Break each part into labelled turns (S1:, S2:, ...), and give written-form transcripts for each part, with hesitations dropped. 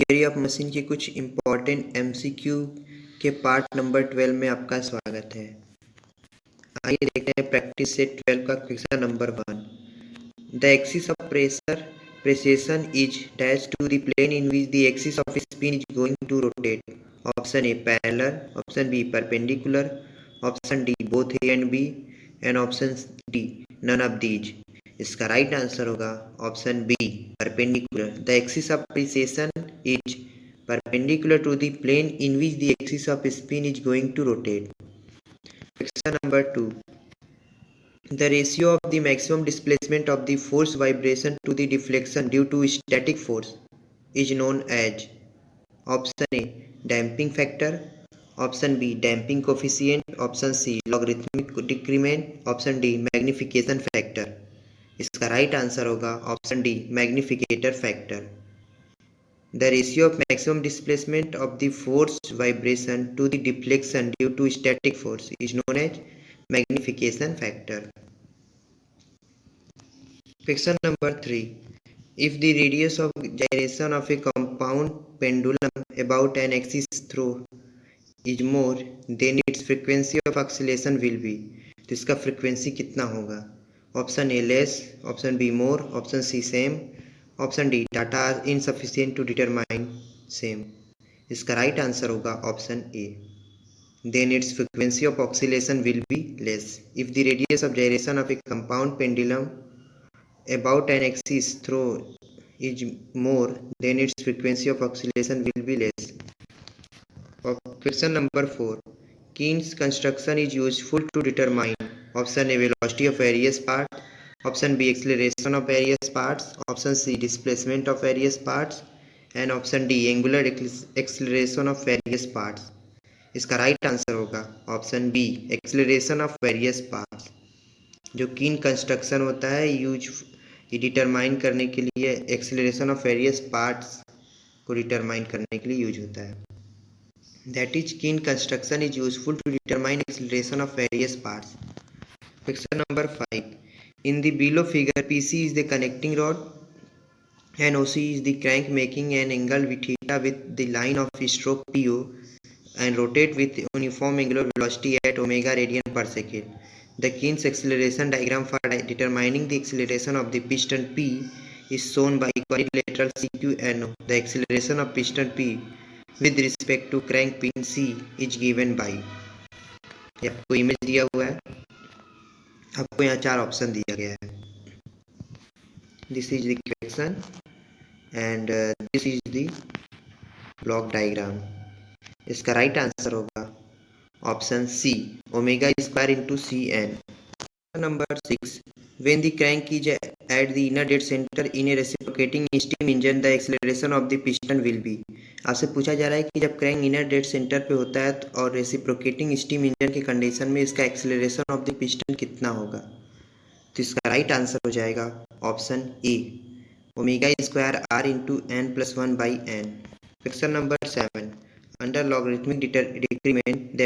S1: Theory of machine के कुछ important MCQ के पार्ट नंबर 12 में आपका स्वागत है। आइए देखते हैं प्रैक्टिस सेट 12 का question number 1। The axis of precession is dash to the plane in which the axis of spin is going to rotate. Option A parallel, option B perpendicular, option D both A and B and option D none of these. इसका right answer होगा option B perpendicular. The axis of precession is perpendicular to the plane in which the axis of spin is going to rotate. Question number 2. The ratio of the maximum displacement of the force vibration to the deflection due to static force is known as option A damping factor, option B damping coefficient, option C logarithmic decrement, option D magnification factor. इसका right answer होगा option D magnification factor. The ratio of maximum displacement of the force vibration to the deflection due to static force is known as magnification factor. Question number 3. If the radius of gyration of a compound pendulum about an axis throw is more, then its frequency of oscillation will be. तो इसका frequency कितना होगा? Option A less, option B more, option C same, option D data are insufficient to determine same. इसका right answer होगा option A then its frequency of oscillation will be less. If the radius of gyration of a compound pendulum about an axis throw is more, then its frequency of oscillation will be less. Question number 4. Keen's construction is useful to determine option A velocity of various parts, option B acceleration of various parts, option C displacement of various parts and option D angular acceleration of various parts. इसका right answer होगा option B acceleration of various parts. जो कीन construction होता है ये determine करने के लिए एक्सेलरेशन ऑफ वेरियस पार्ट्स को डिटरमाइन करने के लिए यूज होता है। That is, keen construction is useful to determine acceleration of various parts. Question number 5. In the below figure, PC is the connecting rod and OC is the crank making an angle with theta with the line of stroke PO and rotate with uniform angular velocity at omega radian per second. The Keen's acceleration diagram for determining the acceleration of the piston P is shown by quadrilateral CQNO. The acceleration of piston P with respect to crank pin C is given by। आपको image दिया हुआ है, आपको यहाँ 4 option दिया गया है। This is the question and this is the block diagram. इसका राइट आंसर होगा option C omega square into C N. Number 6. When the crank is at the inner dead center in a reciprocating steam engine, the acceleration of the piston will be। आपसे पूछा जा रहा है कि जब crank inner dead centre पे होता है और रेसिप्रोकेटिंग स्टीम इंजन के कंडीशन में इसका एक्सेलरेशन ऑफ द पिस्टन कितना होगा। तो इसका राइट आंसर हो जाएगा option A omega square R into N plus 1 by N. Question number 7. Under logarithmic decrement, the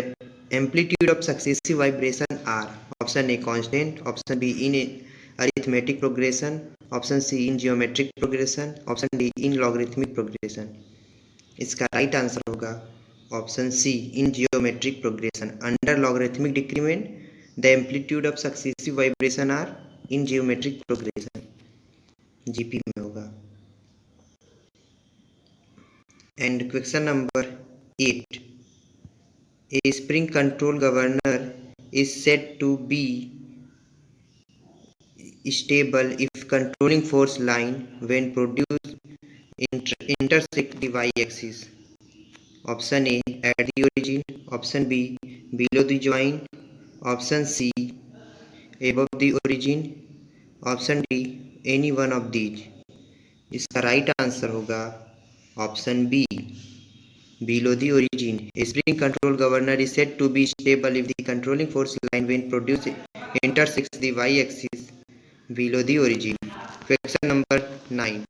S1: amplitude of successive vibration are option A constant, option B in arithmetic progression, option C in geometric progression, option D in logarithmic progression। इसका right answer होगा option C in geometric progression. Under logarithmic decrement the amplitude of successive vibration are in geometric progression, GP में होगा। And question number 8. A spring control governor is said to be stable if controlling force line when produced intersect the y-axis. Option A at the origin, option B below the joint, option C above the origin, option D any one of these। इसका right answer होगा option B below the origin। A spring control governor is said to be stable if the controlling force line when produced intersects the y-axis below the origin। Question number 9.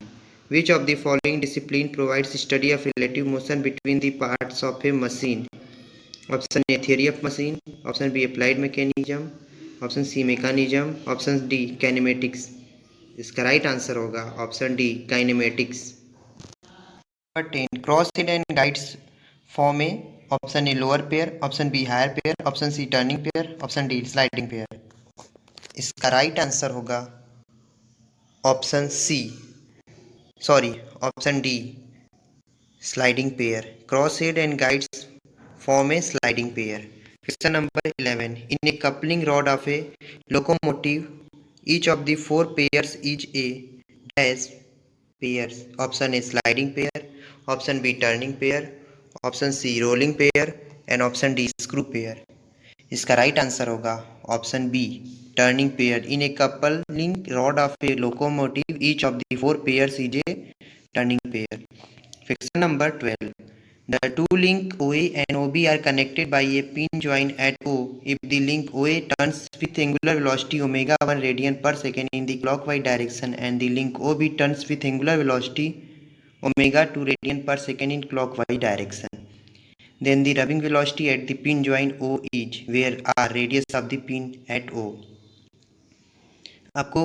S1: Which of the following discipline provides study of relative motion between the parts of a machine? Option A theory of machine, option B applied mechanism, option C mechanism, option D kinematics। इसका right answer होगा option D kinematics. Number 10 cross head and guides form a option A lower pair, option B higher pair, option C turning pair, option D sliding pair. इसका right answer होगा option C, sorry option D sliding pair. Cross head and guides form a sliding pair. Question number 11. In a coupling rod of a locomotive, each of the four pairs is a dash pairs. Option A sliding pair, option B turning pair, option C rolling pair and option D screw pair. इसका right answer होगा option B turning pair. In a coupling rod of a locomotive, each of the four pairs is a turning pair. Question number 12. The two link OA and OB are connected by a pin joint at O. If the link OA turns with angular velocity omega 1 radian per second in the clockwise direction and the link OB turns with angular velocity omega 2 radian per second in clockwise direction, then the rubbing velocity at the pin joint O is, where R radius of the pin at O. आपको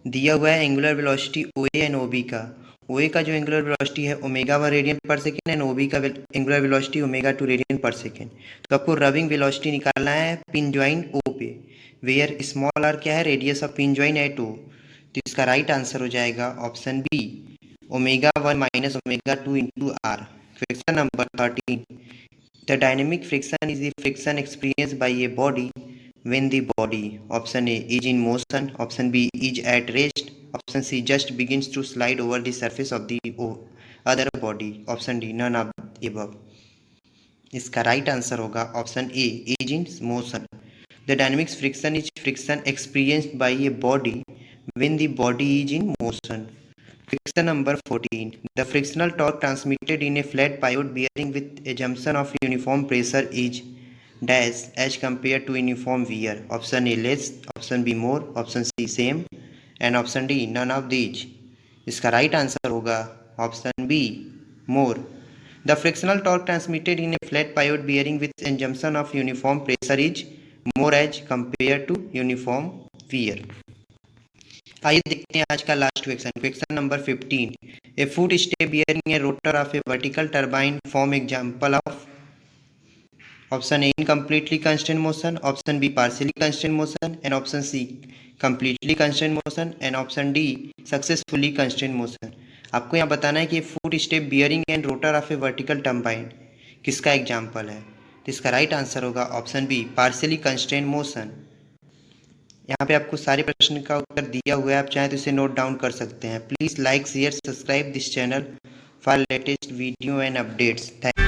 S1: दिया हुआ है angular velocity OA and OB का। OA का जो angular velocity है omega 1 radian per second and OB का angular velocity omega 2 radian per second. तो आपको रबिंग वेलोसिटी निकालना है पिन ज्वाइंट O पे, वेयर स्मॉल r क्या है radius of pin joint at O। तो इसका राइट आंसर हो जाएगा option B omega 1 minus omega 2 into R। Question number 13. The dynamic friction is the friction experienced by a body when the body, option A, is in motion, option B is at rest, option C just begins to slide over the surface of the other body, option D none of the above. इसका right answer होगा option A is in motion. The dynamics friction is friction experienced bye a body when the body is in motion. Question number 14. The frictional torque transmitted in a flat pivot bearing with assumption of uniform pressure is dash as compared to uniform wear. Option A less, option B more, option C same and option D none of these. इसका right answer होगा option B more. The frictional torque transmitted in a flat pivot bearing with assumption of uniform pressure is more as compared to uniform wear. आइए देखते हैं आज का last question. Question number 15. A foot step bearing a rotor of a vertical turbine form example of, option A incompletely constant motion, option B partially constant motion and option C completely constant motion and option D successfully constant motion. आपको यहाँ बताना है कि foot step bearing and rotor of a vertical turbine किसका example है। तो इसका right answer होगा option B partially constant motion. यहाँ पे आपको सारे प्रश्न का उत्तर दिया हुआ है, आप चाहें तो इसे नोट डाउन कर सकते हैं। Please like share subscribe this channel for latest video and updates. Thank